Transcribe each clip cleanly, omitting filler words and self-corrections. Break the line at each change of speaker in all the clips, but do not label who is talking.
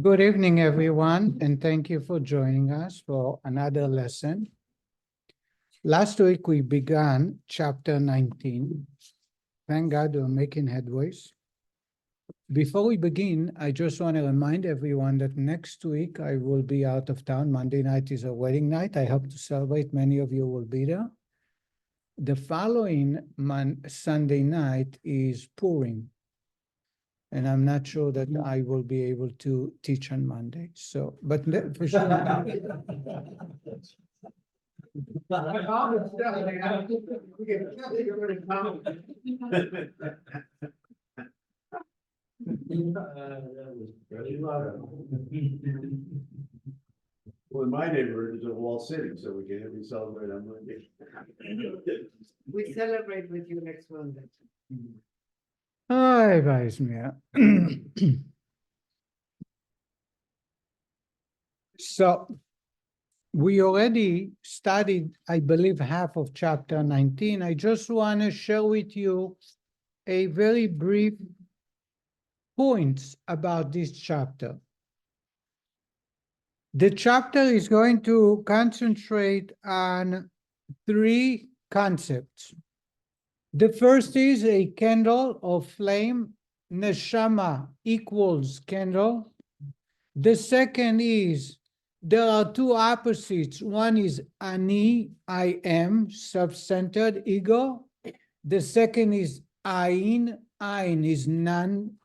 Good evening, everyone, and thank you for joining us for another lesson. Last week, we began chapter 19. Thank God we're making headways. Before we begin, I just want to remind everyone that next week I will be out of town. Monday night is a wedding night. I hope to celebrate. Many of you will be there. The following Sunday night is Purim. And I'm not sure that I will be able to teach on Monday. So, but for sure.
Well, in my neighborhood, it's a wall city, so we can every celebrate on Monday.
We celebrate with you next Monday.
Ay, weiß mir. So, we already studied, I believe, half of chapter 19. I just want to share with you a very brief points about this chapter. The chapter is going to concentrate on three concepts. The first is a candle or flame, neshama equals candle. The second is there are two opposites. One is ani, I am, self-centered ego. The second is ayin, ayin is none,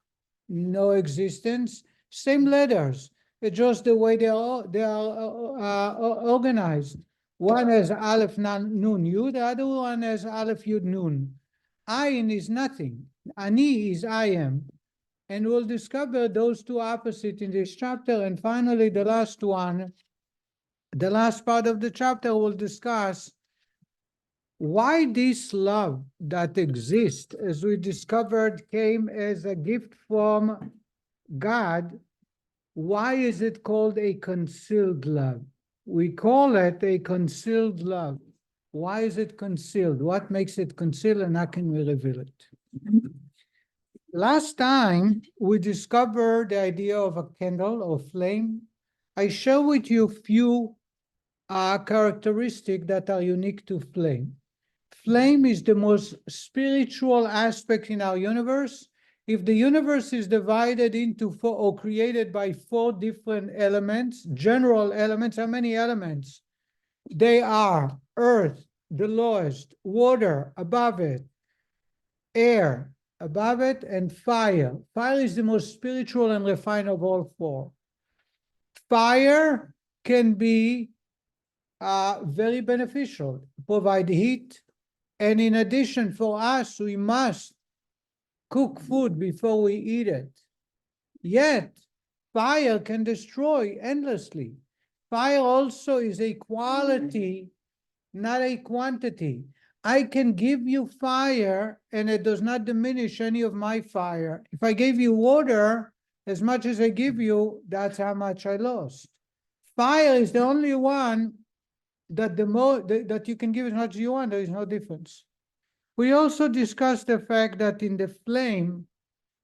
no existence. Same letters, it's just the way they are organized. One has aleph nun yud, the other one has aleph yud nun. Ayin is nothing. Ani is I am. And we'll discover those two opposites in this chapter. And finally, the last one, the last part of the chapter will discuss why this love that exists, as we discovered, came as a gift from God. Why is it called a concealed love? We call it a concealed love. Why is it concealed? What makes it concealed, and how can we reveal it? Last time, we discovered the idea of a candle or flame. I share with you a few characteristics that are unique to flame. Flame is the most spiritual aspect in our universe. If the universe is divided into four or created by four different elements, general elements, how many elements? They are earth, the lowest, water above it, air above it, and fire. Fire is the most spiritual and refined of all four. Fire can be very beneficial, provide heat, and in addition, for us, we must cook food before we eat it. Yet, fire can destroy endlessly. Fire also is a quality, not a quantity. I can give you fire, and it does not diminish any of my fire. If I gave you water, as much as I give you, that's how much I lost. Fire is the only one that that you can give as much as you want. There is no difference. We also discussed the fact that in the flame,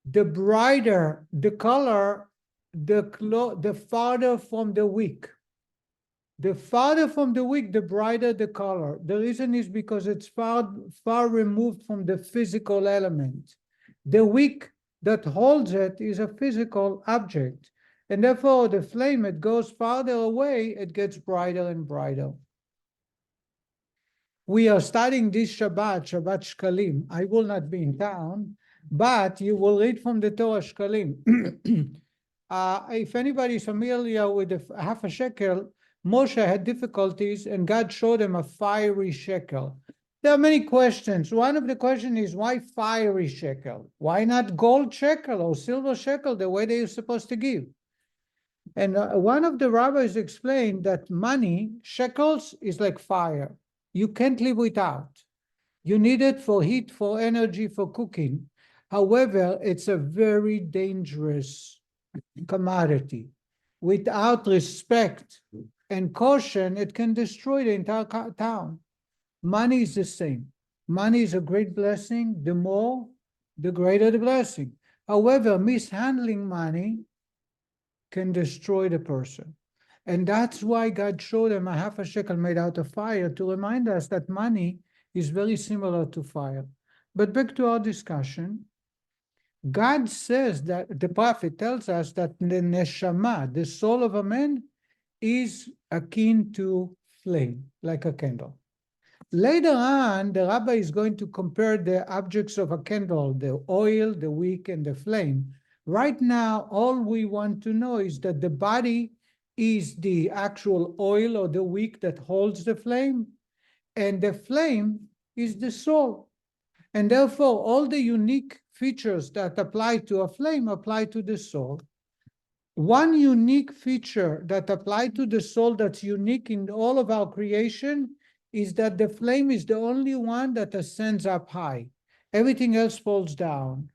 the brighter the color, the farther from the wick. The farther from the wick, the brighter the color. The reason is because it's far removed from the physical element. The wick that holds it is a physical object. And therefore, the flame, it goes farther away, it gets brighter and brighter. We are studying this Shabbat Shkalim. I will not be in town, but you will read from the Torah Shkalim. If anybody is familiar with the half a shekel, Moshe had difficulties and God showed him a fiery shekel. There are many questions. One of the questions is, why fiery shekel? Why not gold shekel or silver shekel, the way they are supposed to give? And one of the rabbis explained that money, shekels, is like fire. You can't live without. You need it for heat, for energy, for cooking. However, it's a very dangerous commodity. Without respect and caution, it can destroy the entire town. Money is the same. Money is a great blessing. The more, the greater the blessing. However, mishandling money can destroy the person. And that's why God showed them a half a shekel made out of fire to remind us that money is very similar to fire. But back to our discussion, God says that the prophet tells us that the neshama, the soul of a man, is akin to flame, like a candle. Later on, the rabbi is going to compare the objects of a candle, the oil, the wick, and the flame. Right now, all we want to know is that the body is the actual oil or the wick that holds the flame, and the flame is the soul. And therefore, all the unique features that apply to a flame apply to the soul. One unique feature that applies to the soul that's unique in all of our creation is that the flame is the only one that ascends up high. Everything else falls down.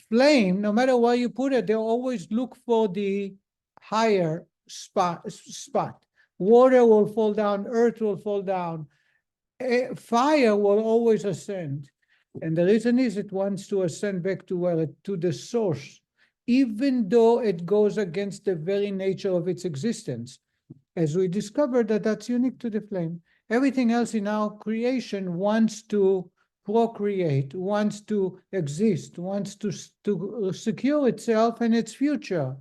Flame, no matter where you put it, they always look for the higher spot. Water will fall down, earth will fall down. Fire will always ascend. And the reason is it wants to ascend back to the source, even though it goes against the very nature of its existence. As we discovered that that's unique to the flame. Everything else in our creation wants to procreate, wants to exist, wants to secure itself and its future.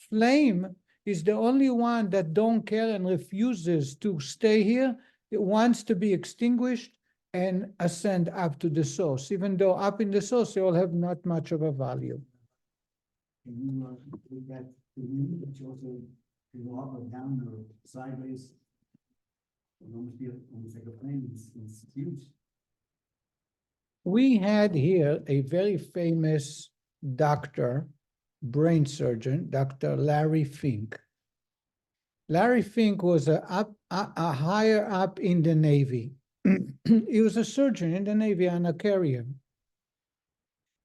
Flame is the only one that don't care and refuses to stay here. It wants to be extinguished and ascend up to the source, even though up in the source they all have not much of a value.
Can you look at the wind, which also can go up or down or sideways? It almost be almost like a plane. It's huge.
We had here a very famous doctor, brain surgeon, Dr. Larry Fink. Larry Fink was a higher up in the Navy. He was a surgeon in the Navy on a carrier.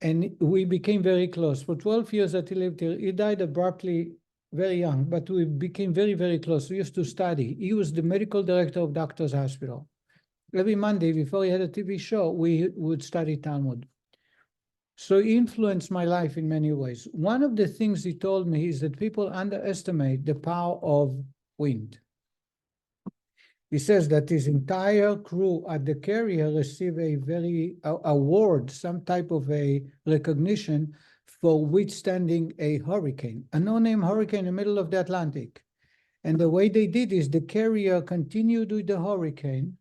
And we became very close. For 12 years that he lived here, he died abruptly, very young, but we became very, very close. We used to study. He was the medical director of Doctors Hospital. Every Monday, before he had a TV show, we would study Talmud. So he influenced my life in many ways. One of the things he told me is that people underestimate the power of wind. He says that his entire crew at the carrier received a very award, some type of a recognition for withstanding a hurricane, a no-name hurricane in the middle of the Atlantic. And the way they did is the carrier continued with the hurricane,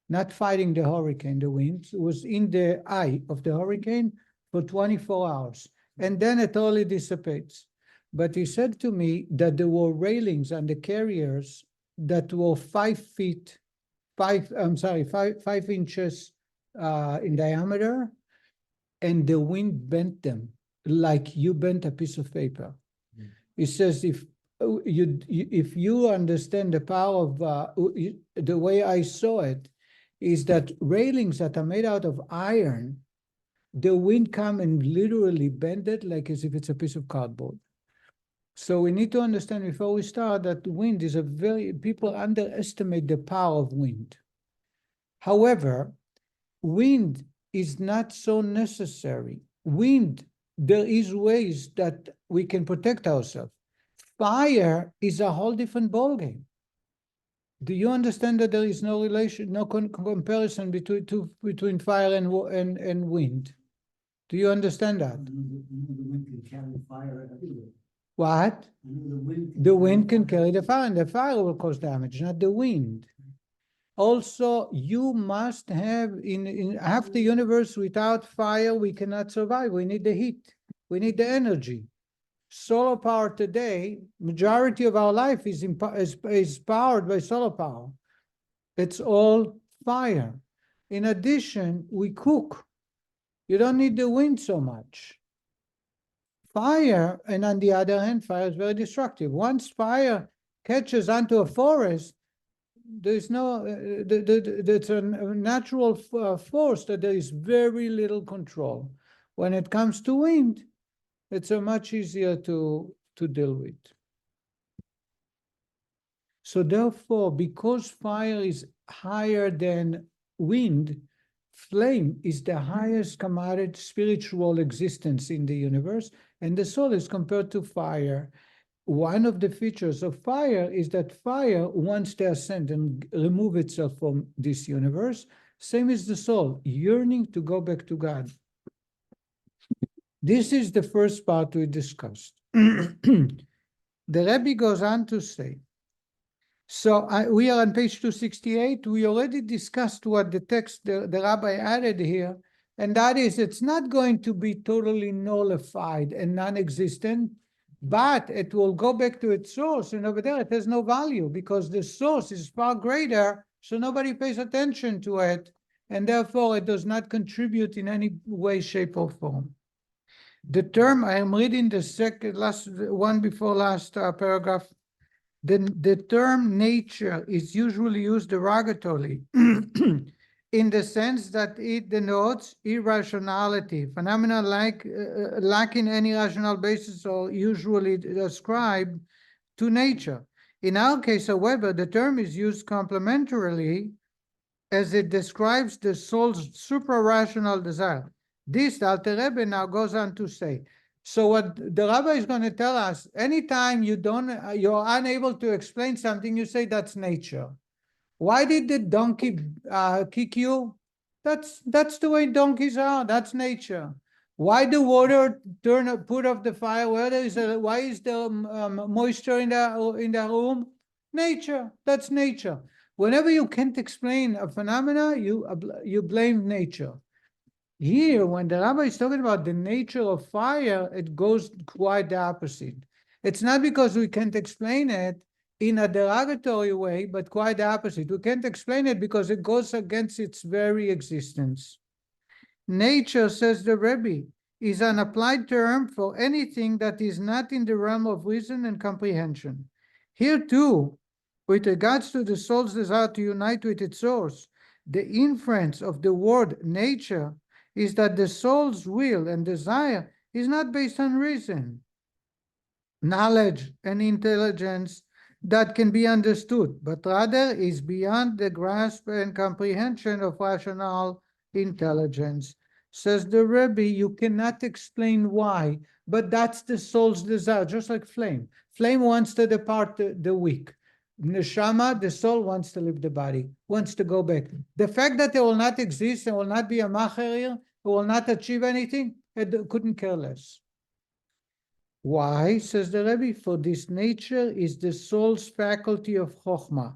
not fighting the hurricane, the wind was in the eye of the hurricane for 24 hours. And then it totally dissipates. But he said to me that there were railings on the carriers that were 5 inches in diameter, and the wind bent them like you bent a piece of paper. He says, if you understand the power of the way I saw it, is that railings that are made out of iron, the wind come and literally bend it like as if it's a piece of cardboard. So we need to understand before we start that wind is people underestimate the power of wind. However, wind is not so necessary. Wind, there is ways that we can protect ourselves. Fire is a whole different ballgame. Do you understand that there is no relation, no comparison between fire and wind? Do you understand that?
The wind can carry fire everywhere.
What? The wind can carry the fire, and the fire will cause damage, not the wind. Also, you must have in half the universe, without fire, we cannot survive. We need the heat. We need the energy. Solar power today, majority of our life is powered by solar power. It's all fire. In addition, we cook. You don't need the wind so much. Fire, and on the other hand, fire is very destructive. Once fire catches onto a forest, there's no, it's a natural force that there is very little control. When it comes to wind, it's a much easier to deal with. So therefore, because fire is higher than wind, Flame is the highest commanded spiritual existence in the universe, and the soul is compared to fire. One of the features of fire is that fire wants to ascend and remove itself from this universe. Same as the soul, yearning to go back to God. This is the first part we discussed. The Rebbe goes on to say, so we are on page 268. We already discussed what the text, the Rabbi added here, and that is it's not going to be totally nullified and non-existent, but it will go back to its source, and over there it has no value because the source is far greater, so nobody pays attention to it, and therefore it does not contribute in any way, shape, or form. The term, I am reading the second, last one before last paragraph. The term nature is usually used derogatorily in the sense that it denotes irrationality, phenomena lacking any rational basis or usually ascribed to nature. In our case, however, the term is used complementarily as it describes the soul's supra-rational desire. This, the Alter Rebbe now goes on to say, so what the Rabbi is going to tell us, anytime you're unable to explain something, you say that's nature. Why did the donkey kick you? That's the way donkeys are. That's nature. Why the water put off the fire? Why is there moisture in the room? Nature. That's nature. Whenever you can't explain a phenomena, you blame nature. Here, when the Rabbi is talking about the nature of fire, it goes quite the opposite. It's not because we can't explain it in a derogatory way, but quite the opposite. We can't explain it because it goes against its very existence. Nature, says the Rebbe, is an applied term for anything that is not in the realm of reason and comprehension. Here too, with regards to the soul's desire to unite with its source, the inference of the word nature is that the soul's will and desire is not based on reason, knowledge, and intelligence that can be understood, but rather is beyond the grasp and comprehension of rational intelligence. Says the Rebbe, you cannot explain why, but that's the soul's desire, just like flame. Flame wants to depart the weak. Neshama, the soul, wants to leave the body, wants to go back. The fact that it will not exist and will not be a macher, it will not achieve anything, it couldn't care less. Why, says the Rebbe? For this nature is the soul's faculty of chokhmah.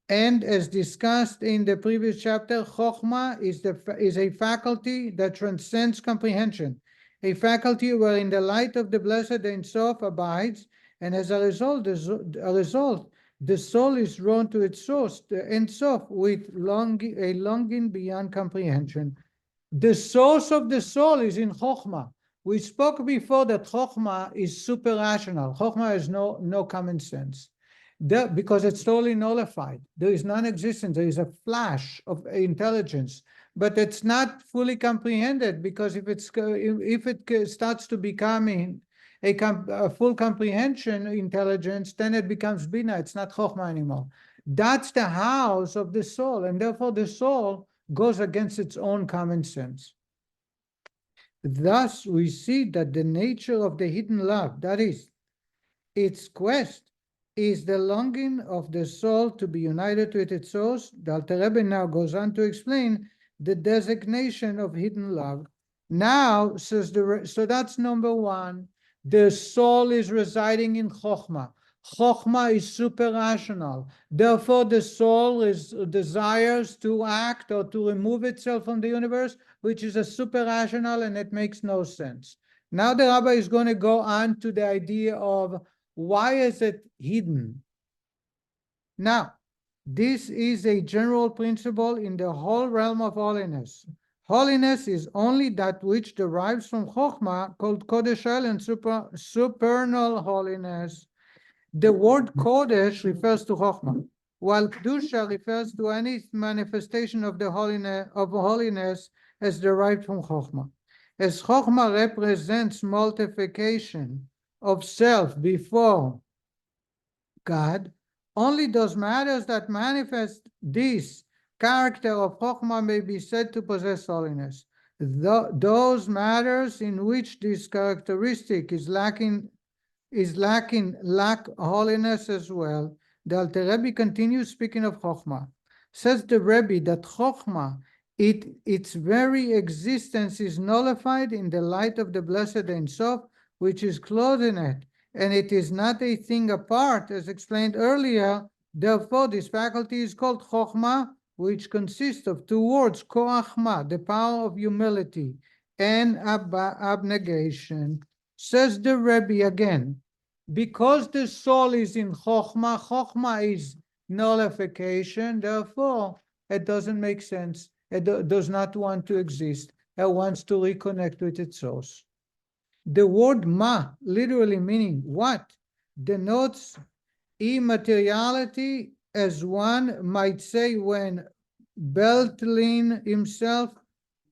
And as discussed in the previous chapter, chokhmah is a faculty that transcends comprehension, a faculty wherein the light of the blessed Ein Sof abides, and as a result, the soul is drawn to its source, the Ein Sof, with a longing beyond comprehension. The source of the soul is in chokhmah. We spoke before that chokhmah is super rational. Chokhmah has no common sense. Because it's totally nullified. There is non-existence. There is a flash of intelligence, but it's not fully comprehended, because if it starts to becoming a full comprehension intelligence, then it becomes bina. It's not chokhmah anymore. That's the house of the soul, and therefore the soul goes against its own common sense. Thus, we see that the nature of the hidden love, that is, its quest, is the longing of the soul to be united with its source. The Alter Rebbe now goes on to explain the designation of hidden love. Now, so that's number one. The soul is residing in chokhmah. Chokhmah is super rational. Therefore, the soul desires to act or to remove itself from the universe, which is a super rational, and it makes no sense. Now the Rabbi is going to go on to the idea of why is it hidden? Now, this is a general principle in the whole realm of holiness. Holiness is only that which derives from chokhmah, called kodesh and supernal holiness. The word kodesh refers to chokhmah, while kedusha refers to any manifestation of the holiness as derived from chokhmah. As chokhmah represents multiplication of self before God, only those matters that manifest this character of Chokhmah may be said to possess holiness. Those matters in which this characteristic is lacking lack holiness as well. The Alter Rebbe continues speaking of Chokhmah. Says the Rebbe that Chokhmah, its very existence is nullified in the light of the Blessed Ein Sof, which is clothed in it, and it is not a thing apart, as explained earlier. Therefore, this faculty is called Chokhmah, which consists of two words, Koachma, the power of humility, and abnegation. Says the Rebbe again, because the soul is in Chokhmah, Chokhmah is nullification, therefore it doesn't make sense. It does not want to exist. It wants to reconnect with its source. The word ma, literally meaning what, denotes immateriality, as one might say when Beltlin himself,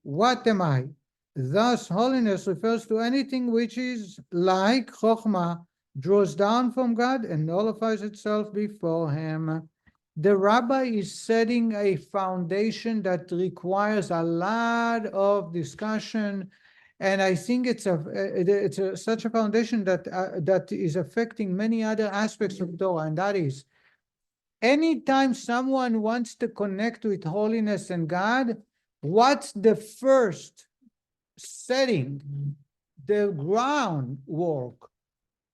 what am I? Thus, holiness refers to anything which is like Chokhmah, draws down from God and nullifies itself before Him. The rabbi is setting a foundation that requires a lot of discussion, and I think it's such a foundation that is affecting many other aspects of Torah, and that is, anytime someone wants to connect with holiness and God, what's the first setting, the groundwork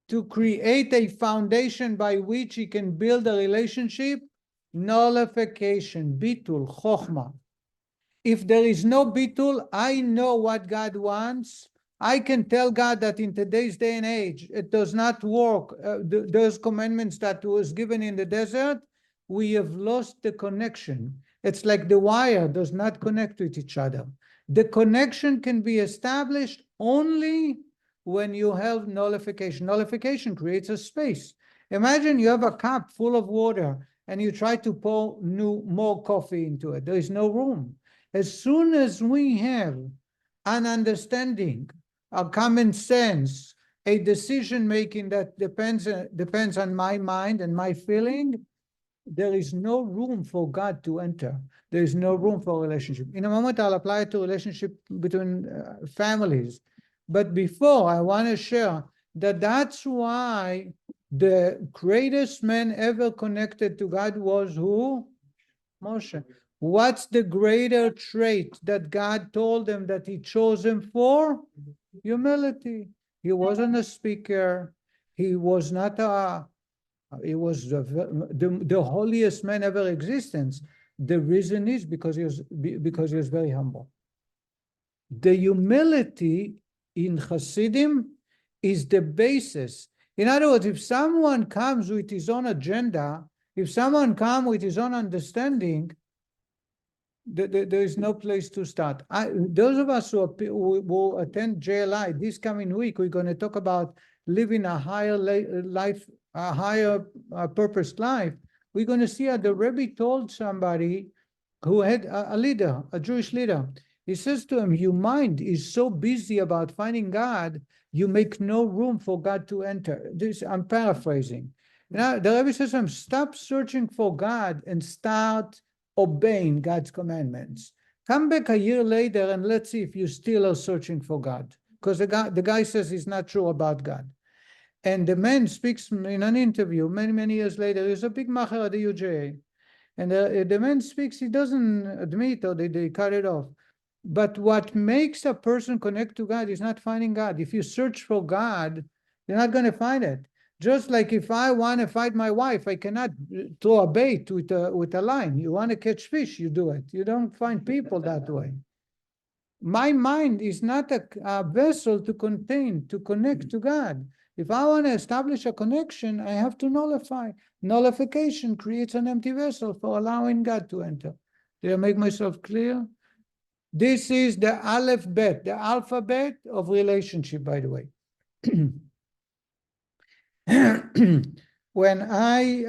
to create a foundation by which he can build a relationship? Nullification, bitul, chokhmah. If there is no bitul, I know what God wants. I can tell God that in today's day and age, it does not work. Those commandments that was given in the desert, we have lost the connection. It's like the wire does not connect with each other. The connection can be established only when you have nullification. Nullification creates a space. Imagine you have a cup full of water and you try to pour more coffee into it. There is no room. As soon as we have an understanding, a common sense, a decision-making that depends on my mind and my feeling, there is no room for God to enter. There is no room for relationship. In a moment, I'll apply it to relationship between families. But before, I want to share that that's why the greatest man ever connected to God was who? Moshe. What's the greater trait that God told him that he chose him for? Humility. He wasn't a speaker. He was not he was the holiest man ever existence. The reason is because he was very humble. The humility in Hasidim is the basis. In other words, if someone comes with his own agenda, if someone comes with his own understanding, there is no place to start. Those of us who will attend JLI this coming week, we're going to talk about living a higher life, a higher purposed life. We're going to see how the Rebbe told somebody who had a leader, a Jewish leader. He says to him, your mind is so busy about finding God, you make no room for God to enter. This, I'm paraphrasing. Now, the Rebbe says to him, stop searching for God and start obeying God's commandments. Come back a year later and let's see if you still are searching for God. Because the guy says he's not sure about God. And the man speaks in an interview many years later. He's a big macher at the UJA. And the man speaks, he doesn't admit, or they cut it off. But what makes a person connect to God is not finding God. If you search for God, you're not going to find it. Just like if I want to fight my wife, I cannot throw a bait with a line. You want to catch fish, you do it. You don't find people that way. My mind is not a vessel to connect to God. If I want to establish a connection, I have to nullify. Nullification creates an empty vessel for allowing God to enter. Did I make myself clear? This is the Aleph Bet, the alphabet of relationship, by the way. When I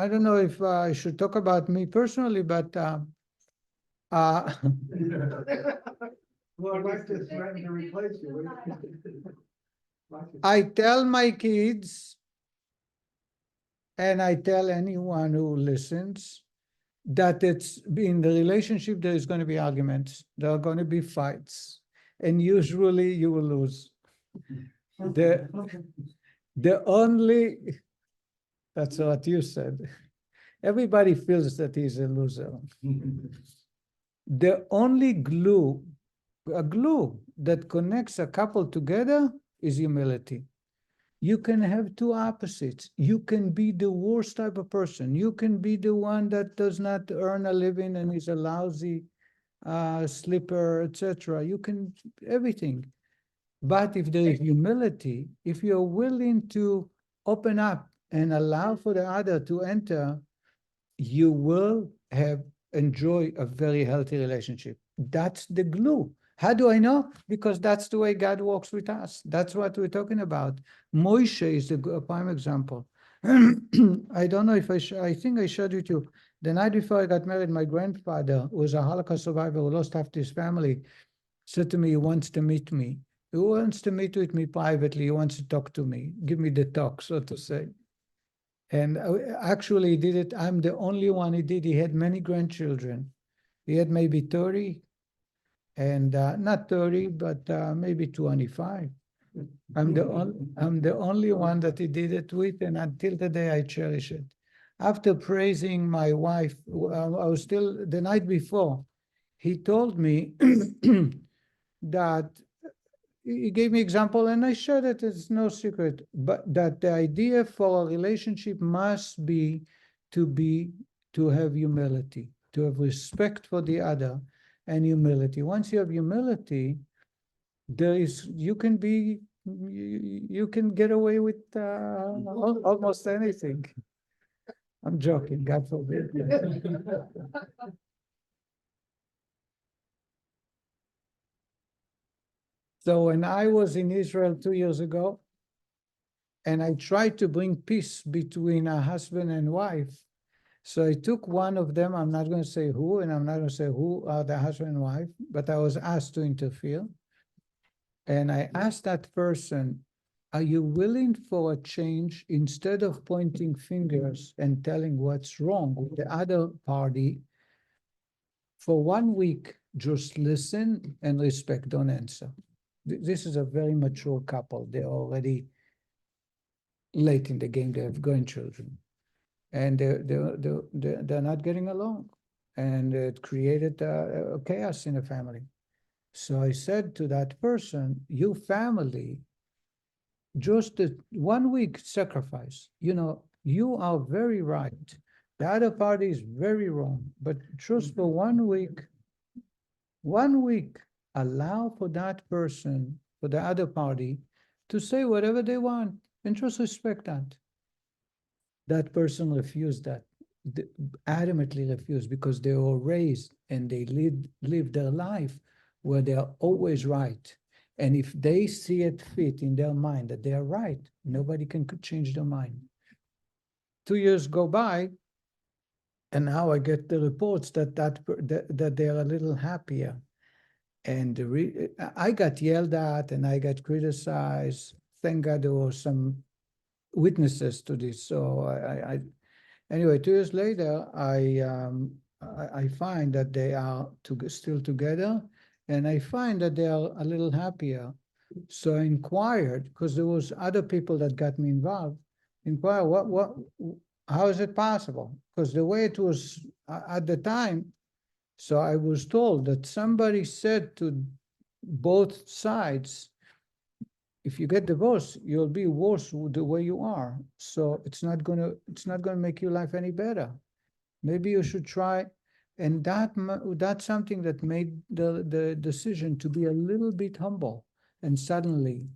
don't know if I should talk about me personally, but
Well, I'd like to threaten to replace you.
I tell my kids And I tell anyone who listens that it's in the relationship, there is going to be arguments, there are going to be fights, and usually you will lose. The only, that's what you said. Everybody feels that he's a loser. The only glue that connects a couple together is humility. You can have two opposites. You can be the worst type of person. You can be the one that does not earn a living and is a lousy sleeper, etc. You can, everything. But if there is humility, if you're willing to open up and allow for the other to enter, you will enjoy a very healthy relationship. That's the glue. How do I know? Because that's the way God works with us. That's what we're talking about. Moshe is a prime example. I don't know if I think I showed it to you. The night before I got married, my grandfather, who was a Holocaust survivor who lost half his family, said to me, he wants to meet me. He wants to meet with me privately. He wants to talk to me, give me the talk, so to say. And actually he did it. I'm the only one he did. He had many grandchildren. He had maybe 30, and not 30, but maybe 25. I'm the only one that he did it with, and until today I cherish it. After praising my wife, I was still, the night before, he told me that he gave me example, and I shared it, it's no secret, but that the idea for a relationship must be to have humility, to have respect for the other and humility. Once you have humility, you can get away with almost anything. I'm joking, God forbid. So when I was in Israel 2 years ago, and I tried to bring peace between a husband and wife, so I took one of them, I'm not going to say who, and I'm not going to say who are the husband and wife, but I was asked to interfere. And I asked that person, are you willing for a change instead of pointing fingers and telling what's wrong with the other party? For 1 week, just listen and respect, don't answer. This is a very mature couple. They're already late in the game. They have grandchildren, and they're not getting along, and it created a chaos in the family. So I said to that person, "Your family, just 1 week sacrifice. You are very right. The other party is very wrong, but just for 1 week, 1 week." Allow for that person, for the other party, to say whatever they want, and just respect that. That person refused that, adamantly refused, because they were raised and they live their life where they are always right. And if they see it fit in their mind that they are right, nobody can change their mind. 2 years go by, and now I get the reports that they are a little happier. And I got yelled at and I got criticized. Thank God there were some witnesses to this. So anyway, 2 years later, I find that they are still together, and I find that they are a little happier. So I inquired, because there was other people that got me involved. Inquire how is it possible? Because the way it was at the time. So I was told that somebody said to both sides, if you get divorced, you'll be worse the way you are. So it's not gonna make your life any better. Maybe you should try. And that's something that made the decision to be a little bit humble. And suddenly,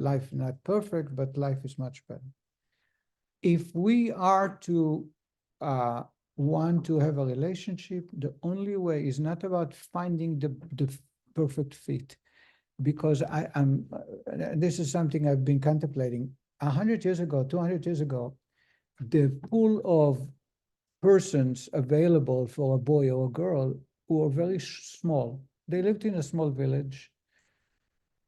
life not perfect, but life is much better. If we are to want to have a relationship, the only way is not about finding the perfect fit, because this is something I've been contemplating. 100 years ago, 200 years ago, the pool of persons available for a boy or a girl were very small. They lived in a small village.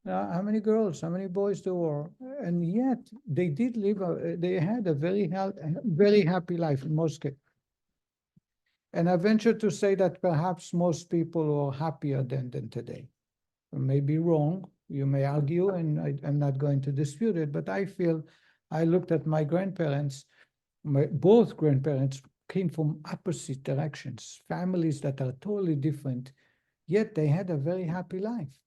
How many girls, how many boys there were? And yet they did live, they had a very happy life in most cases. And I venture to say that perhaps most people were happier than today. I may be wrong, you may argue, and I'm not going to dispute it, but I feel I looked at my grandparents, both grandparents came from opposite directions, families that are totally different, yet they had a very happy life.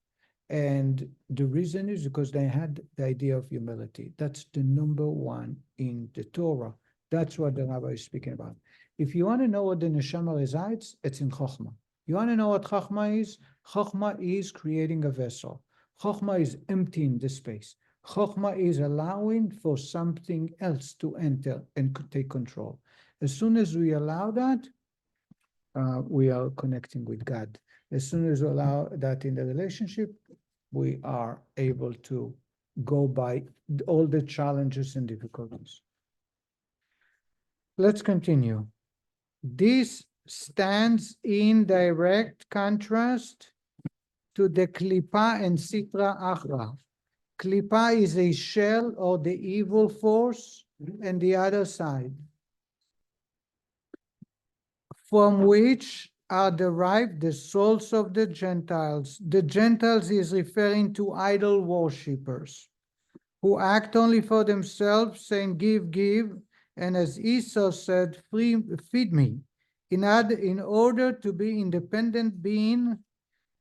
And the reason is because they had the idea of humility. That's the number one in the Torah. That's what the rabbi is speaking about. If you want to know what the neshama resides, it's in Chokhmah. You want to know what Chokhmah is? Chokhmah is creating a vessel. Chokhmah is emptying the space. Chokhmah is allowing for something else to enter and take control. As soon as we allow that, we are connecting with God. As soon as we allow that in the relationship, we are able to go by all the challenges and difficulties. Let's continue. This stands in direct contrast to the klipa and sitra achra. Klipa is a shell or the evil force, and the other side, from which are derived the souls of the Gentiles. The Gentiles is referring to idol worshippers who act only for themselves, saying, give, give, and as Esau said, feed me, in order to be independent being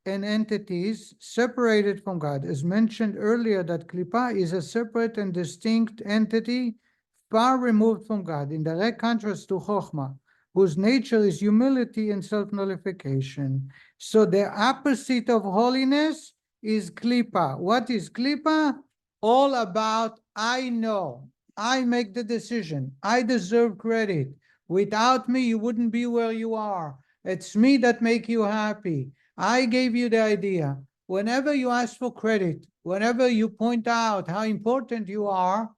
and entities separated from God. As mentioned earlier, that Klippa is a separate and distinct entity far removed from God, in direct contrast to Chokhmah, whose nature is humility and self-nullification. So the opposite of holiness is Klippa. What is Klippa? All about, I know, I make the decision, I deserve credit. Without me, you wouldn't be where you are. It's me that make you happy. I gave you the idea. Whenever you ask for credit, whenever you point out how important you are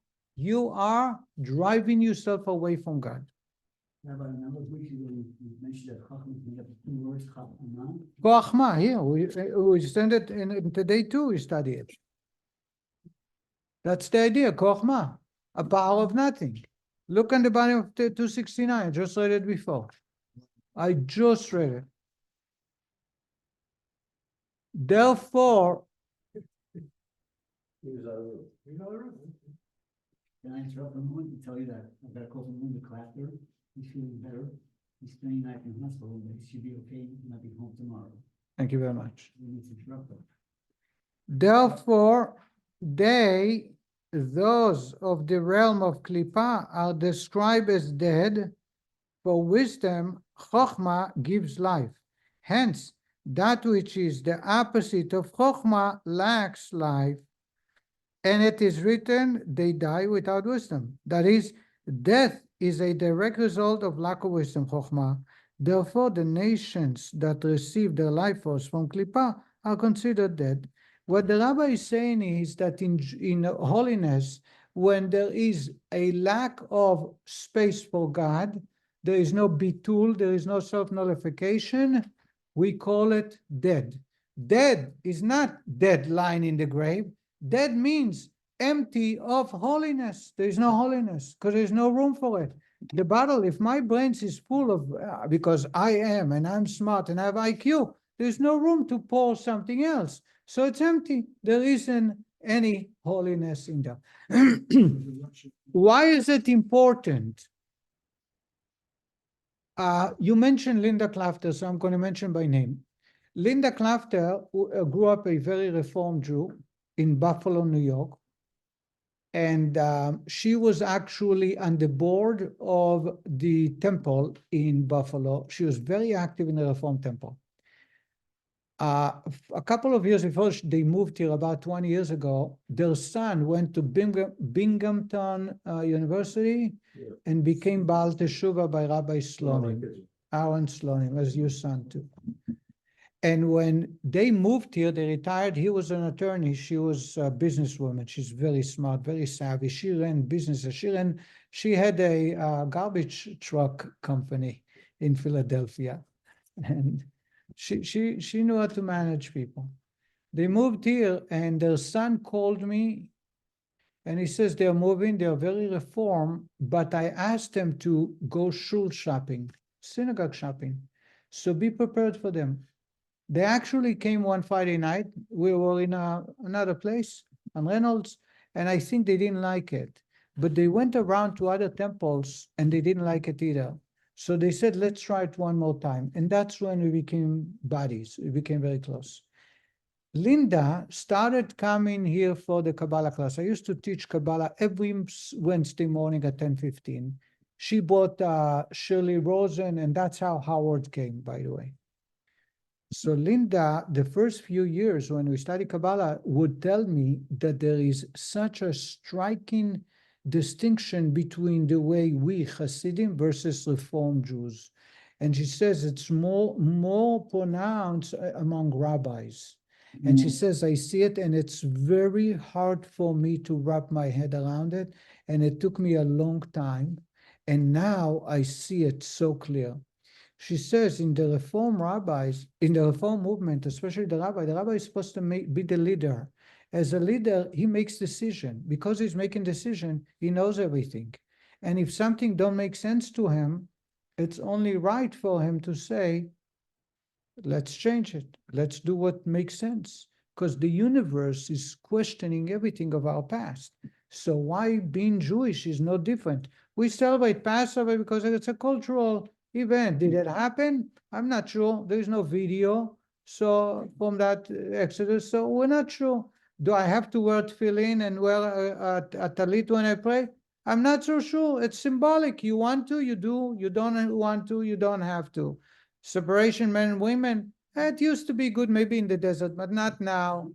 driving yourself away from God.
Rabbi, a number of weeks ago, you mentioned that Chacham is made up of two words, Chacham.
Koachma, here, we send it in today too, we study it. That's the idea, Koachma, a power of nothing. Look on the bottom of 269, I just read it before. I just read it. Therefore,
Can I interrupt for a moment and tell you that I've got a call from Linda Clapter. He's feeling better. He's spending the night in the hospital, but he should be okay. He might be home tomorrow.
thank you very much.
We need to interrupt him.
Therefore, those of the realm of Klippa are described as dead. For wisdom, Chokhmah gives life. Hence, that which is the opposite of Chokhmah lacks life. And it is written, they die without wisdom. That is, death is a direct result of lack of wisdom, Chokhmah. Therefore, the nations that receive their life force from Klippa are considered dead. What the rabbi is saying is that in holiness, when there is a lack of space for God, there is no bitul, there is no self-nullification, we call it dead. Dead is not dead lying in the grave. Dead means empty of holiness. There is no holiness because there is no room for it. The bottle, if my brain is full of, because I am and I'm smart and I have IQ, there's no room to pour something else. So it's empty. There isn't any holiness in there. Why is it important? You mentioned Linda Clafter, so I'm going to mention by name. Linda Clafter grew up a very Reformed Jew in Buffalo, New York. And she was actually on the board of the temple in Buffalo. She was very active in the Reform temple. A couple of years before they moved here, about 20 years ago, their son went to Binghamton University and became Baal Teshuvah by Rabbi Slonim, Aaron Slonim, as your son too. And when they moved here, they retired. He was an attorney. She was a businesswoman. She's very smart, very savvy. She ran businesses. She had a garbage truck company in Philadelphia. And she knew how to manage people. They moved here, and their son called me, and he says they're moving, they're very reformed, but I asked them to go shul shopping, synagogue shopping. So be prepared for them. They actually came one Friday night. We were in another place on Reynolds, and I think they didn't like it. But they went around to other temples, and they didn't like it either. So they said, let's try it one more time. And that's when we became buddies. We became very close. Linda started coming here for the Kabbalah class. I used to teach Kabbalah every Wednesday morning at 10:15. She brought Shirley Rosen, and that's how Howard came, by the way. So Linda, the first few years when we studied Kabbalah, would tell me that there is such a striking distinction between the way we Hasidim versus Reform Jews. And she says it's more pronounced among rabbis. And she says, I see it, and it's very hard for me to wrap my head around it. And it took me a long time. And now I see it so clear. She says in the Reform rabbis, in the Reform movement, especially the rabbi is supposed to be the leader. As a leader, he makes decision. Because he's making decision, he knows everything. And if something don't make sense to him, it's only right for him to say, let's change it. Let's do what makes sense. Because the universe is questioning everything of our past. So why being Jewish is no different? We celebrate Passover because it's a cultural event. Did it happen? I'm not sure. There is no video. So from that Exodus, so we're not sure. Do I have to wear tefillin and wear a talit when I pray? I'm not so sure. It's symbolic. You want to, you do. You don't want to, you don't have to. Separation, men and women, it used to be good maybe in the desert, but not now.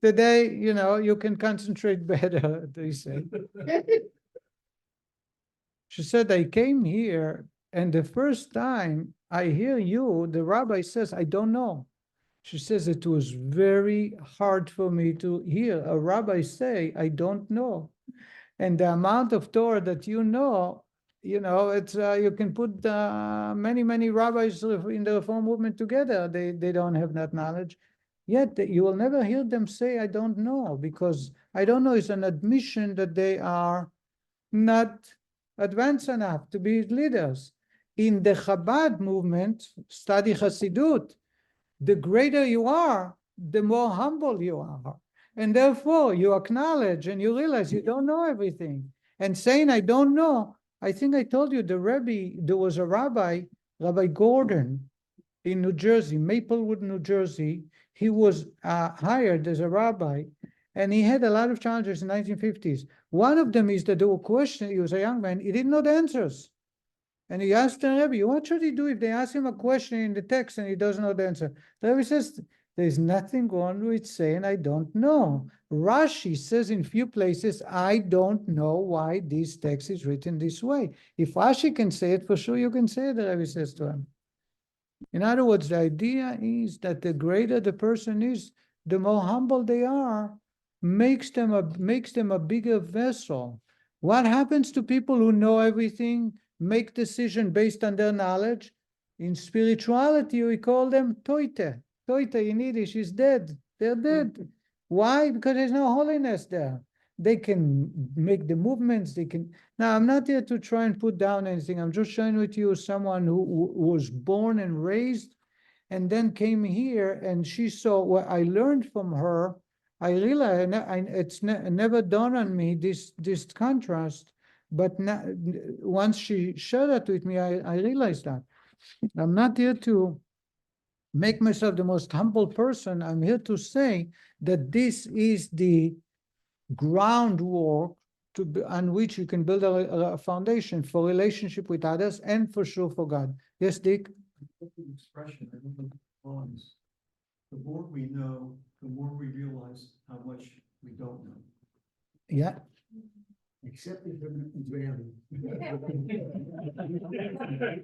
Today, you can concentrate better, they say. She said, I came here, and the first time I hear you, the rabbi says, I don't know. She says, it was very hard for me to hear a rabbi say, I don't know. And the amount of Torah that it's you can put many rabbis in the Reform movement together. They don't have that knowledge. Yet you will never hear them say, I don't know, because I don't know is an admission that they are not advanced enough to be leaders. In the Chabad movement, study Hasidut, the greater you are, the more humble you are. And therefore, you acknowledge and you realize you don't know everything. And saying, I don't know, I think I told you, there was a rabbi, Rabbi Gordon, in New Jersey, Maplewood, New Jersey. He was hired as a rabbi, and he had a lot of challenges in the 1950s. One of them is that there were questions. He was a young man. He didn't know the answers. And he asked the Rebbe, what should he do if they ask him a question in the text and he doesn't know the answer? The Rebbe says, there's nothing wrong with saying, I don't know. Rashi says in few places, I don't know why this text is written this way. If Rashi can say it, for sure you can say it, the Rebbe says to him. In other words, the idea is that the greater the person is, the more humble they are, makes them a bigger vessel. What happens to people who know everything, make decision based on their knowledge? In spirituality, we call them toite. Toite in Yiddish is dead. They're dead. Why? Because there's no holiness there. They can make the movements. They can. Now, I'm not here to try and put down anything. I'm just sharing with you someone who was born and raised and then came here, and she saw what I learned from her. I realized it's never dawned on me, this contrast. But now, once she shared that with me, I realized that. I'm not here to make myself the most humble person. I'm here to say that this is the groundwork on which you can build a foundation for relationship with others and for sure for God. Yes, Dick?
Expression, I don't know if it belongs. The more we know, the more we realize how much we don't know.
Yeah.
Except if you're Israeli.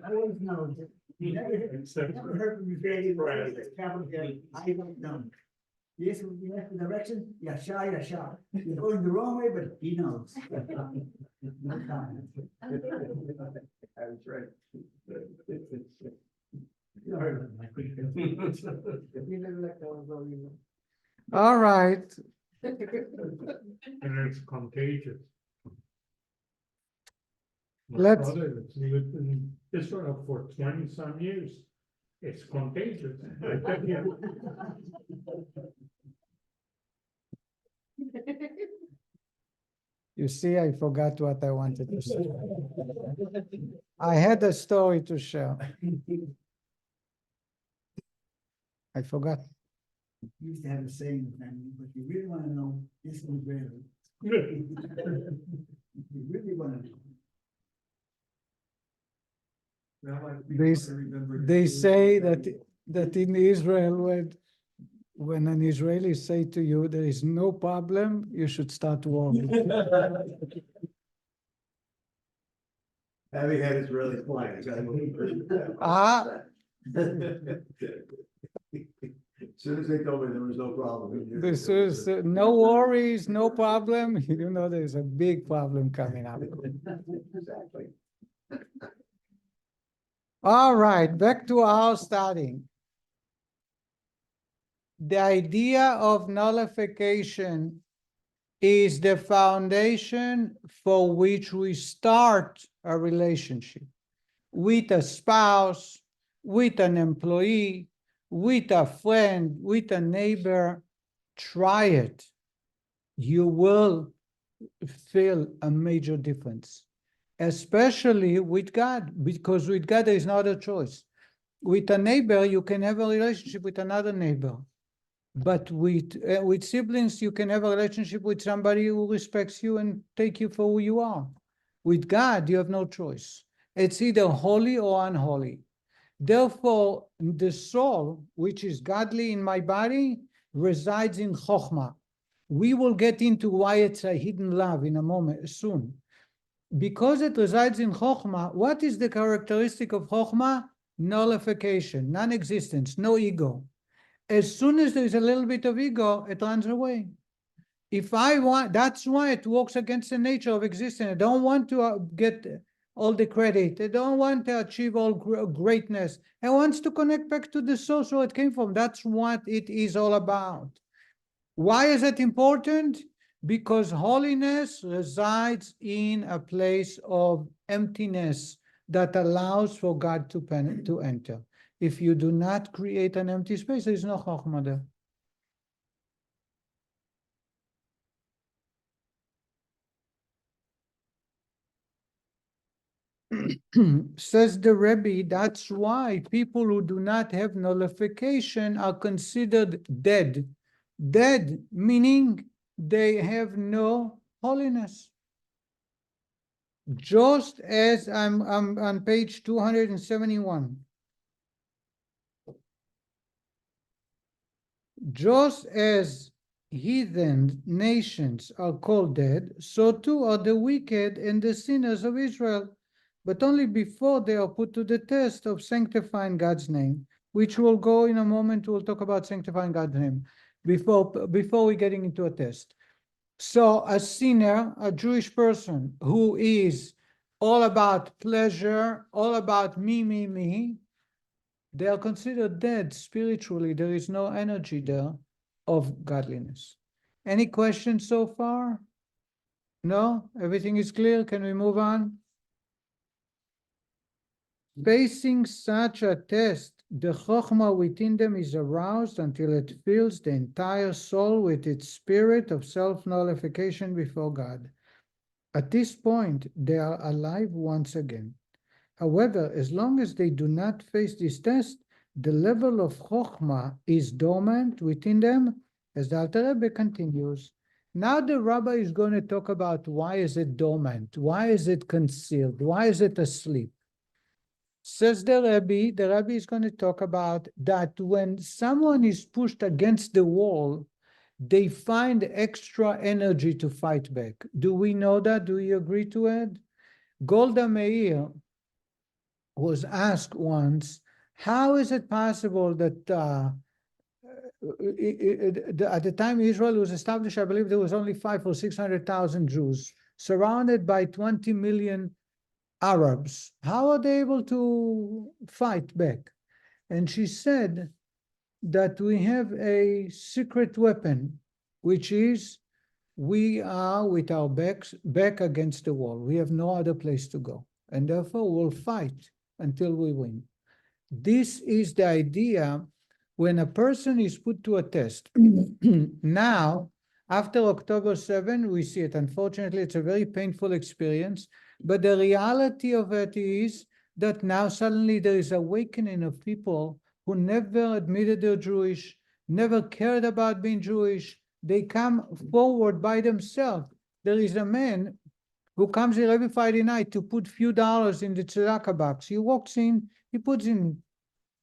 Always knows. Never heard from Israeli. I don't know. Yes, we have the direction, Yashar. You're going the wrong way, but he knows. No comment.
That's right.
You live like that was all you know.
All right.
And it's contagious. My
Let's-
brother that's lived in Israel for 20-some years. It's contagious. I tell you.
You see, I forgot what I wanted to say. I had a story to share. I forgot.
We used to have a saying in the family, but you really wanna know, this was Israeli. You really wanna know.
They say that in Israel, when an Israeli say to you, there is no problem, you should start worrying.
Having had Israeli clients, I believe.
Ah.
As soon as they told me there was no problem.
This is, no worries, no problem. You know, there's a big problem coming up.
Exactly.
All right, back to our study. The idea of nullification is the foundation for which we start a relationship with a spouse, with an employee, with a friend, with a neighbor. Try it. You will feel a major difference, especially with God, because with God there is no other choice. With a neighbor, you can have a relationship with another neighbor. But with siblings, you can have a relationship with somebody who respects you and take you for who you are. With God, you have no choice. It's either holy or unholy. Therefore, the soul, which is godly in my body, resides in Chokhmah. We will get into why it's a hidden love in a moment, soon. Because it resides in Chokhmah, what is the characteristic of Chokhmah? Nullification, non-existence, no ego. As soon as there is a little bit of ego, it runs away. If I want, that's why it works against the nature of existence. I don't want to get all the credit. I don't want to achieve all greatness. I want to connect back to the source where it came from. That's what it is all about. Why is it important? Because holiness resides in a place of emptiness that allows for God to enter. If you do not create an empty space, there is no Chokhmah there. Says the Rebbe, that's why people who do not have nullification are considered dead. Dead, meaning they have no holiness. Just as I'm on page 271. Just as heathen nations are called dead, so too are the wicked and the sinners of Israel, but only before they are put to the test of sanctifying God's name, which will go in a moment. We'll talk about sanctifying God's name before we're getting into a test. So a sinner, a Jewish person who is all about pleasure, all about me, they are considered dead spiritually. There is no energy there of godliness. Any questions so far? No? Everything is clear? Can we move on? Facing such a test, the Chokhmah within them is aroused until it fills the entire soul with its spirit of self-nullification before God. At this point, they are alive once again. However, as long as they do not face this test, the level of Chokhmah is dormant within them, as the Alter Rebbe continues. Now the Rabbi is going to talk about why is it dormant, why is it concealed, why is it asleep. Says the Rabbi is going to talk about that when someone is pushed against the wall, they find extra energy to fight back. Do we know that? Do you agree to it? Golda Meir was asked once, how is it possible that at the time Israel was established, I believe there was only 500,000 or 600,000 Jews, surrounded by 20 million Arabs. How are they able to fight back? and she said that we have a secret weapon, which is we are with our back against the wall. We have no other place to go, and therefore we'll fight until we win. This is the idea when a person is put to a test. Now, after October 7, we see it. Unfortunately, it's a very painful experience, but the reality of it is that now suddenly there is awakening of people who never admitted they're Jewish, never cared about being Jewish. They come forward by themselves. There is a man who comes here every Friday night to put few dollars in the tzedakah box. He walks in, he puts in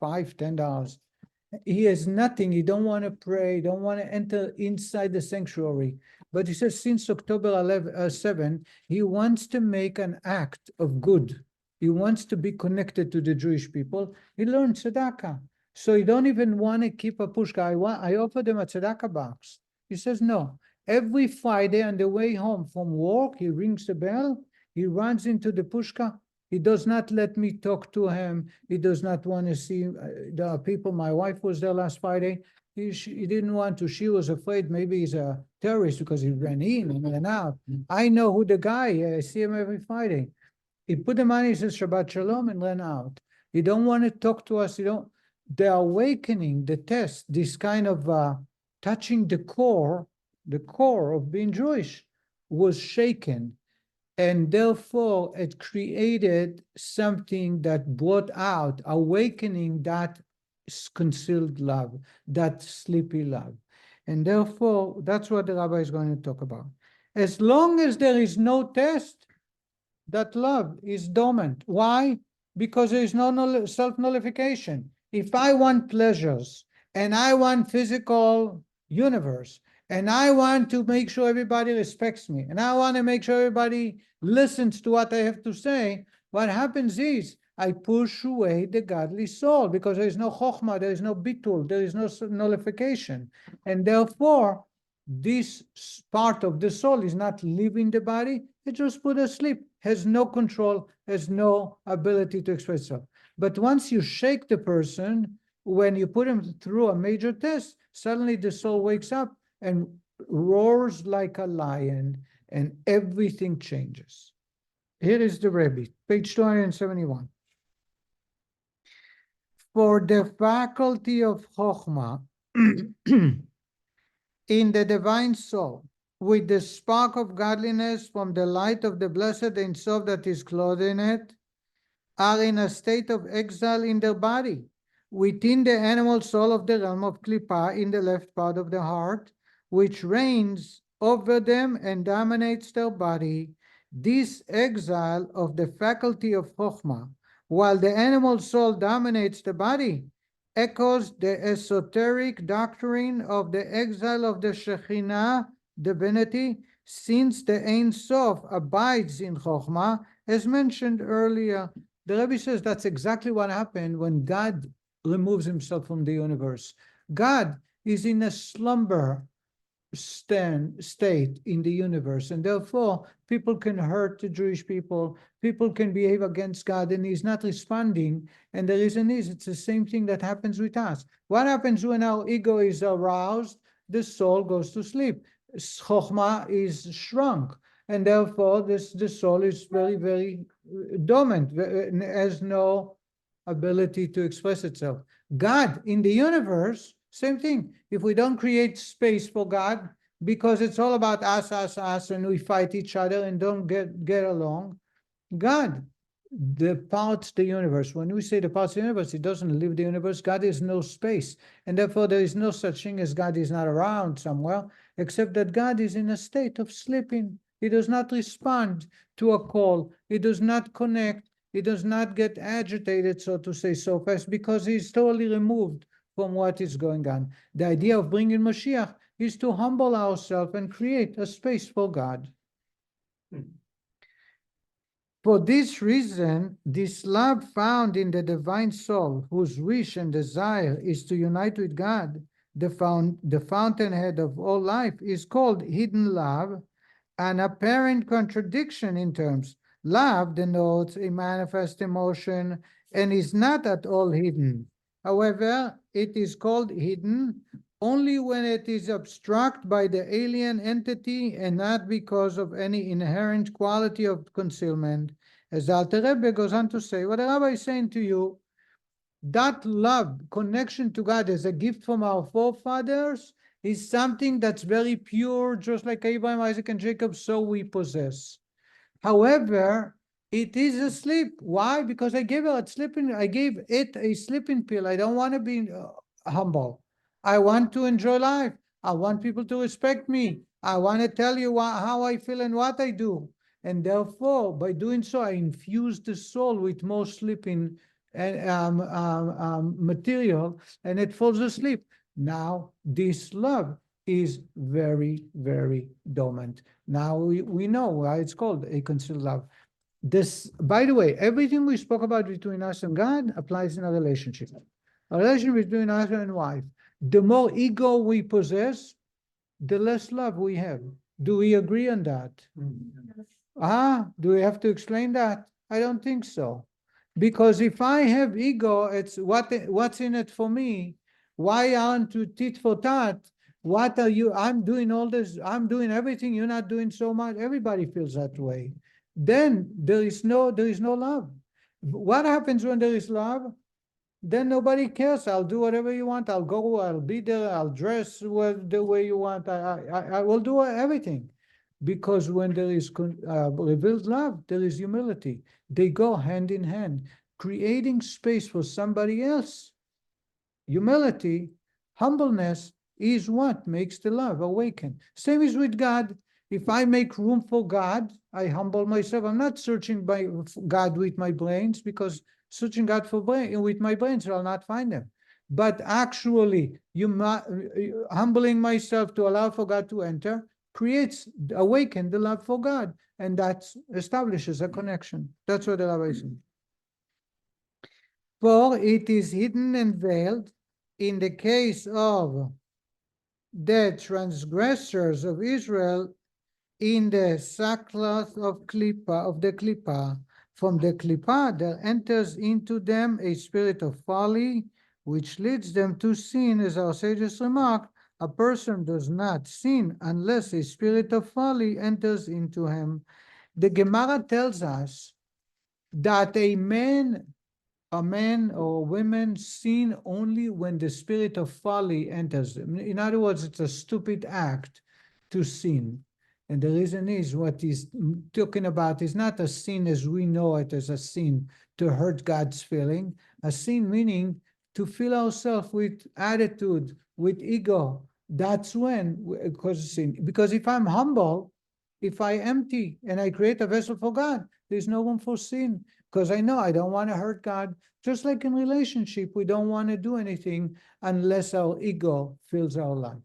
$5, $10. He has nothing. He don't want to pray, don't want to enter inside the sanctuary. But he says since October 7, he wants to make an act of good. He wants to be connected to the Jewish people. He learned tzedakah. So he don't even want to keep a pushka. I offered him a tzedakah box. He says no. Every Friday on the way home from work, he rings the bell, he runs into the pushka. He does not let me talk to him. He does not want to see the people. My wife was there last Friday. He didn't want to. She was afraid maybe he's a terrorist because he ran in and ran out. I know who the guy is. I see him every Friday. He put the money, he says Shabbat Shalom, and ran out. He don't want to talk to us. The awakening, the test, this kind of touching the core of being Jewish was shaken. And therefore, it created something that brought out, awakening that concealed love, that sleepy love. And therefore, that's what the rabbi is going to talk about. As long as there is no test, that love is dormant. Why? Because there is no self-nullification. If I want pleasures, and I want physical universe, and I want to make sure everybody respects me, and I want to make sure everybody listens to what I have to say, what happens is I push away the godly soul because there is no chokhmah, there is no bitul, there is no nullification. And therefore, this part of the soul is not leaving the body, it just put asleep, has no control, has no ability to express itself. But once you shake the person, when you put him through a major test, suddenly the soul wakes up and roars like a lion, and everything changes. Here is the Rebbe, page 271. For the faculty of Chokhmah in the divine soul, with the spark of godliness from the light of the blessed Ein Sof that is clothed in it, are in a state of exile in their body, within the animal soul of the realm of Klippa in the left part of the heart, which reigns over them and dominates their body. This exile of the faculty of Chokhmah, while the animal soul dominates the body, echoes the esoteric doctrine of the exile of the Shekhinah divinity, since the Ein Sof abides in Chokhmah, as mentioned earlier. The Rebbe says that's exactly what happened when God removes himself from the universe. God is in a slumber state in the universe, and therefore people can hurt the Jewish people, people can behave against God, and he's not responding. And the reason is it's the same thing that happens with us. What happens when our ego is aroused? The soul goes to sleep. Chokhmah is shrunk, and therefore the soul is very, very dormant, has no ability to express itself. God in the universe, same thing. If we don't create space for God, because it's all about us, and we fight each other and don't get along, God departs the universe. When we say departs the universe, it doesn't leave the universe. God is no space. And therefore, there is no such thing as God is not around somewhere, except that God is in a state of sleeping. He does not respond to a call. He does not connect. He does not get agitated, so to say, so fast, because he's totally removed from what is going on. The idea of bringing Mashiach is to humble ourselves and create a space for God. For this reason, this love found in the divine soul, whose wish and desire is to unite with God, the fountainhead of all life, is called hidden love, an apparent contradiction in terms. Love denotes a manifest emotion and is not at all hidden. However, it is called hidden only when it is obstructed by the alien entity and not because of any inherent quality of concealment. As the Alter Rebbe goes on to say, what the Rabbi is saying to you, that love, connection to God as a gift from our forefathers is something that's very pure, just like Abraham, Isaac, and Jacob, so we possess. However, it is asleep. Why? Because I gave it a sleeping pill. I don't want to be humble. I want to enjoy life. I want people to respect me. I want to tell you how I feel and what I do. And therefore, by doing so, I infuse the soul with more sleeping and material, and it falls asleep. Now, this love is very, very dormant. Now we know why it's called a concealed love. This, by the way, everything we spoke about between us and God applies in a relationship. A relationship between us and wife. The more ego we possess, the less love we have. Do we agree on that? Do we have to explain that? I don't think so. Because if I have ego, it's what's in it for me? Why aren't you tit for tat? What are you? I'm doing all this. I'm doing everything. You're not doing so much. Everybody feels that way. Then there is no love. What happens when there is love? Then nobody cares. I'll do whatever you want. I'll go. I'll be there. I'll dress the way you want. I will do everything. Because when there is revealed love, there is humility. They go hand in hand. Creating space for somebody else. Humility, humbleness is what makes the love awaken. Same is with God. If I make room for God, I humble myself. I'm not searching by God with my brains, because searching God with my brains, I'll not find them. But actually, humbling myself to allow for God to enter awaken the love for God, and that establishes a connection. That's what the Rabbi is saying. For it is hidden and veiled in the case of the transgressors of Israel in the sackcloth of the klipa. From the klipa there enters into them a spirit of folly, which leads them to sin. As our sages remarked, a person does not sin unless a spirit of folly enters into him. The Gemara tells us that a man or women sin only when the spirit of folly enters them. In other words, it's a stupid act to sin. And the reason is, what he's talking about is not a sin as we know it as a sin to hurt God's feeling. A sin meaning to fill ourselves with attitude, with ego. That's when it causes sin. Because if I'm humble, if I empty and I create a vessel for God, there's no room for sin. Because I know I don't want to hurt God. Just like in relationship, we don't want to do anything unless our ego fills our life.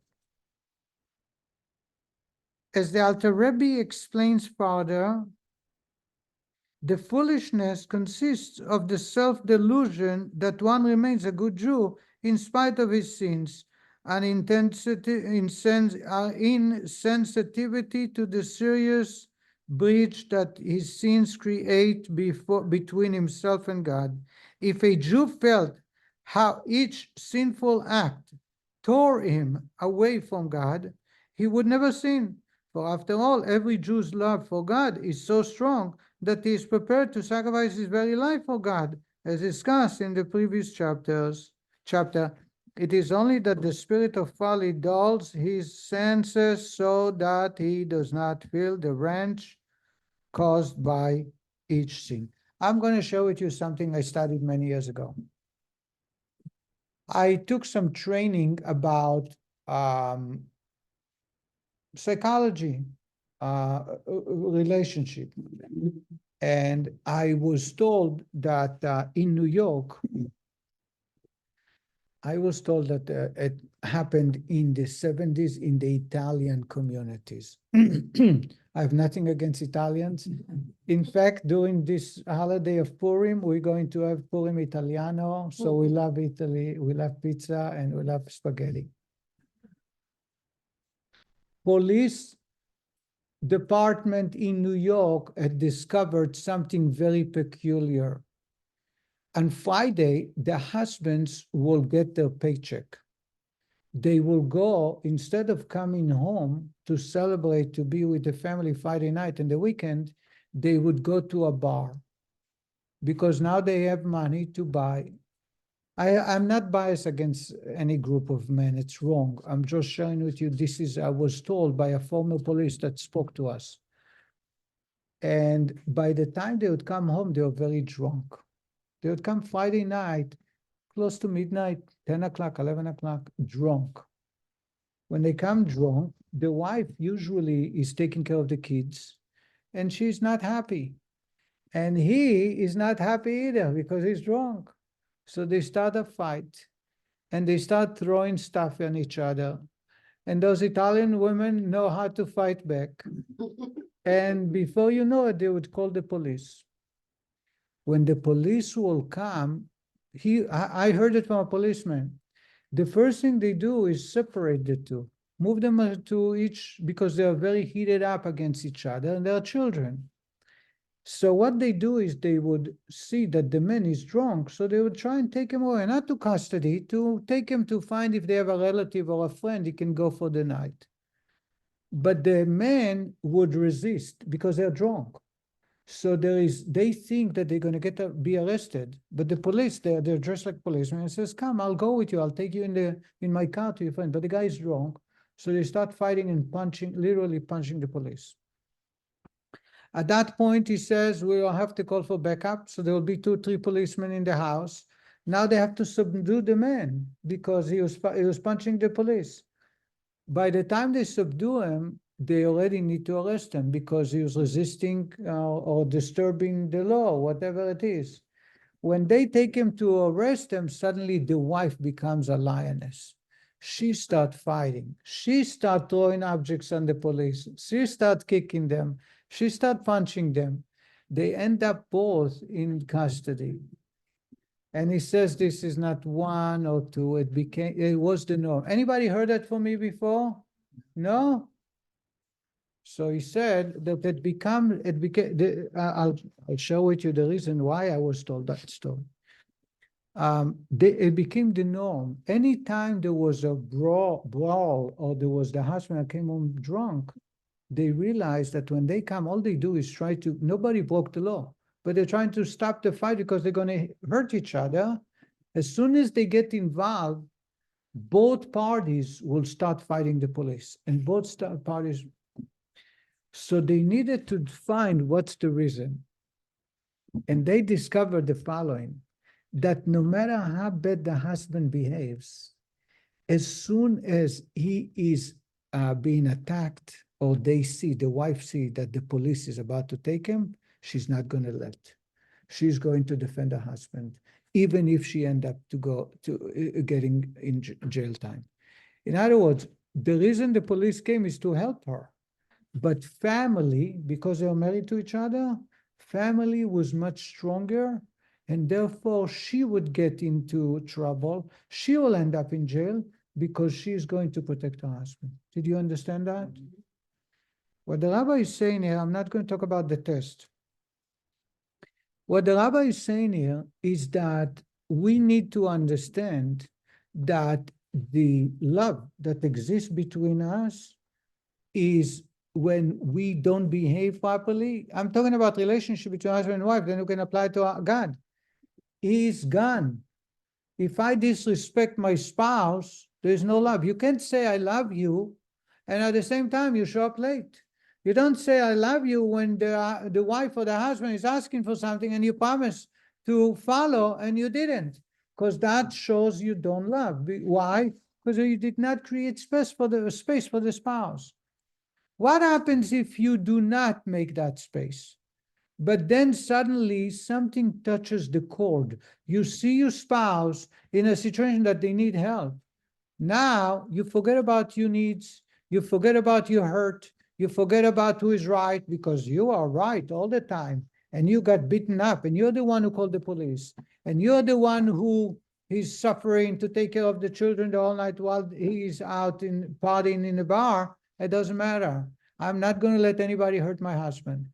As the Alter Rebbe explains further, the foolishness consists of the self-delusion that one remains a good Jew in spite of his sins, and insensitivity to the serious breach that his sins create between himself and God. If a Jew felt how each sinful act tore him away from God, he would never sin. For after all, every Jew's love for God is so strong that he is prepared to sacrifice his very life for God, as discussed in the previous chapter. It is only that the spirit of folly dulls his senses so that he does not feel the wrench caused by each sin. I'm going to share with you something I studied many years ago. I took some training about psychology, relationship. And I was told that in New York, it happened in the 70s in the Italian communities. I have nothing against Italians. In fact, during this holiday of Purim, we're going to have Purim Italiano. So we love Italy, we love pizza, and we love spaghetti. Police department in New York had discovered something very peculiar. On Friday, the husbands will get their paycheck. They will go, instead of coming home to celebrate, to be with the family Friday night and the weekend, they would go to a bar because now they have money to buy. I'm not biased against any group of men. It's wrong. I'm just sharing with you. I was told by a former police that spoke to us. And by the time they would come home, they were very drunk. They would come Friday night, close to midnight, 10 o'clock, 11 o'clock, drunk. When they come drunk, the wife usually is taking care of the kids, and she's not happy. And he is not happy either because he's drunk. So they start a fight, and they start throwing stuff on each other. And those Italian women know how to fight back. And before you know it, they would call the police. When the police will come, I heard it from a policeman. The first thing they do is separate the two, move them to each, because they are very heated up against each other and they are children. So what they do is they would see that the man is drunk, so they would try and take him away, not to custody, to take him to find if they have a relative or a friend he can go for the night. But the men would resist because they're drunk. So they think that they're going to be arrested, but the police, they're dressed like policemen, and says, "Come, I'll go with you. I'll take you in my car to your friend." But the guy is drunk, so they start fighting and literally punching the police. At that point, he says, "We will have to call for backup." So there will be 2 or 3 policemen in the house. Now they have to subdue the man because he was punching the police. By the time they subdue him, they already need to arrest him because he was resisting or disturbing the law, whatever it is. When they take him to arrest him, suddenly the wife becomes a lioness. She starts fighting. She starts throwing objects on the police. She starts kicking them. She starts punching them. They end up both in custody. And he says this is not 1 or 2. It was the norm. Anybody heard that from me before? No? So he said that I'll share with you the reason why I was told that story. It became the norm. Anytime there was a brawl or there was the husband that came home drunk, they realized that when they come, all they do is nobody broke the law, but they're trying to stop the fight because they're going to hurt each other. As soon as they get involved, both parties will start fighting the police, and both parties. So they needed to find what's the reason. And they discovered the following, that no matter how bad the husband behaves, as soon as he is being attacked, or the wife see that the police is about to take him, she's not going to let. She's going to defend her husband, even if she end up getting in jail time. In other words, the reason the police came is to help her. But family, because they were married to each other, family was much stronger, and therefore she would get into trouble. She will end up in jail because she is going to protect her husband. Did you understand that? What the rabbi is saying here, I'm not going to talk about the test. What the rabbi is saying here is that we need to understand that the love that exists between us is when we don't behave properly. I'm talking about relationship between husband and wife, then you can apply it to God. He's gone. If I disrespect my spouse, there's no love. You can't say I love you, and at the same time you show up late. You don't say I love you when the wife or the husband is asking for something and you promise to follow and you didn't, because that shows you don't love. Why? Because you did not create space for the spouse. What happens if you do not make that space? But then suddenly something touches the chord. You see your spouse in a situation that they need help. Now you forget about your needs. You forget about your hurt. You forget about who is right, because you are right all the time. And you got beaten up, and you're the one who called the police. And you're the one who is suffering to take care of the children the whole night while he is out partying in a bar. It doesn't matter. I'm not going to let anybody hurt my husband.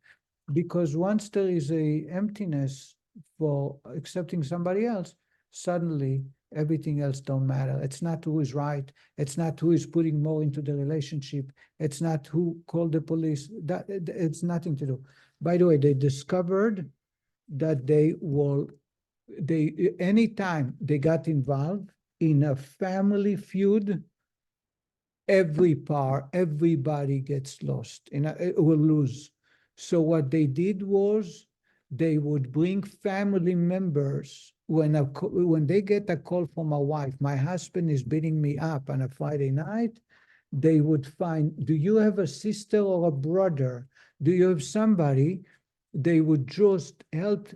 Because once there is a emptiness, for accepting somebody else, suddenly everything else don't matter. It's not who is right. It's not who is putting more into the relationship. It's not who called the police. It's nothing to do. By the way, they discovered that anytime they got involved in a family feud, everybody gets lost, will lose. So what they did was they would bring family members when they get a call from a wife, my husband is beating me up on a Friday night, they would find, do you have a sister or a brother? Do you have somebody? They would just help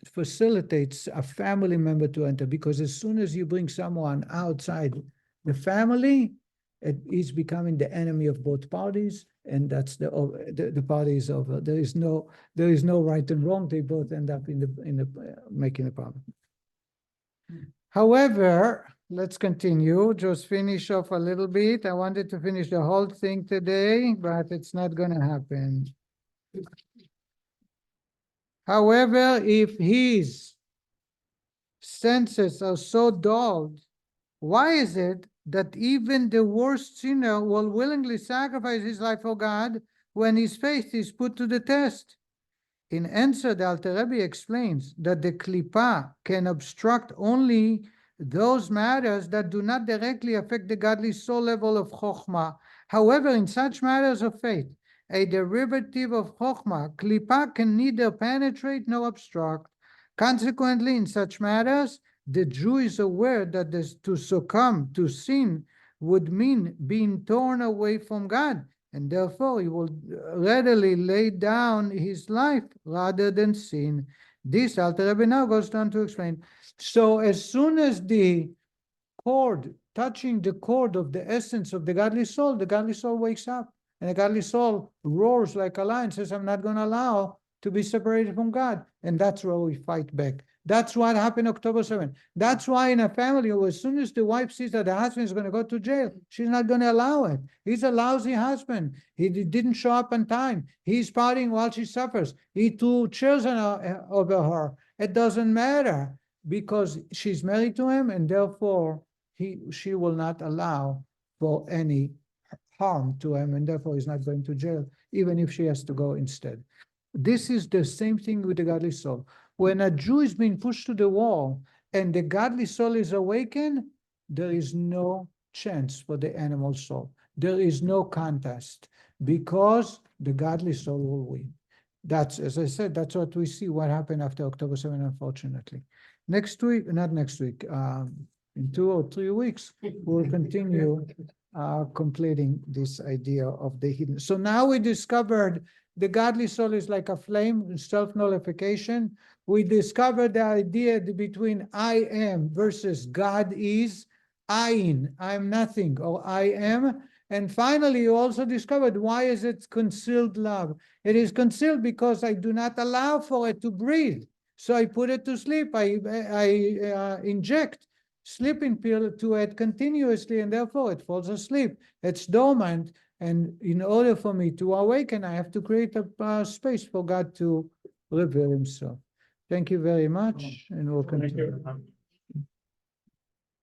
facilitate a family member to enter, because as soon as you bring someone outside the family, it is becoming the enemy of both parties, and that's the party is over. There is no right and wrong. They both end up in the making a problem. However, let's continue. Just finish off a little bit. I wanted to finish the whole thing today, but it's not going to happen. However, if his senses are so dulled, why is it that even the worst sinner will willingly sacrifice his life for God when his faith is put to the test? In answer, the Alter Rebbe explains that the klipa can obstruct only those matters that do not directly affect the godly soul level of chokhmah. However, in such matters of faith, a derivative of chokhmah, klipa can neither penetrate nor obstruct. Consequently, in such matters, the Jew is aware that to succumb to sin would mean being torn away from God, and therefore he will readily lay down his life rather than sin. This Alter Rebbe now goes on to explain. So as soon as the cord, touching the cord of the essence of the godly soul wakes up, and the godly soul roars like a lion, says, I'm not going to allow to be separated from God. And that's where we fight back. That's what happened October 7th. That's why in a family, as soon as the wife sees that the husband is going to go to jail, she's not going to allow it. He's a lousy husband. He didn't show up on time. He's partying while she suffers. He threw chairs over her. It doesn't matter, because she's married to him, and therefore she will not allow for any harm to him, and therefore he's not going to jail, even if she has to go instead. This is the same thing with the godly soul. When a Jew is being pushed to the wall and the godly soul is awakened, there is no chance for the animal soul. There is no contest, because the godly soul will win. That's, as I said, that's what we see what happened after October 7, unfortunately. Next week, not next week, in 2 or 3 weeks, we'll continue completing this idea of the hidden. So now we discovered the godly soul is like a flame, self-nullification. We discovered the idea between I am versus God is, I'm nothing, or I am. And finally, you also discovered, why is it concealed love? It is concealed because I do not allow for it to breathe. So I put it to sleep. I inject sleeping pill to it continuously, and therefore it falls asleep. It's dormant. And in order for me to awaken, I have to create a space for God to reveal himself. Thank you very much, and we'll continue.
Thank you.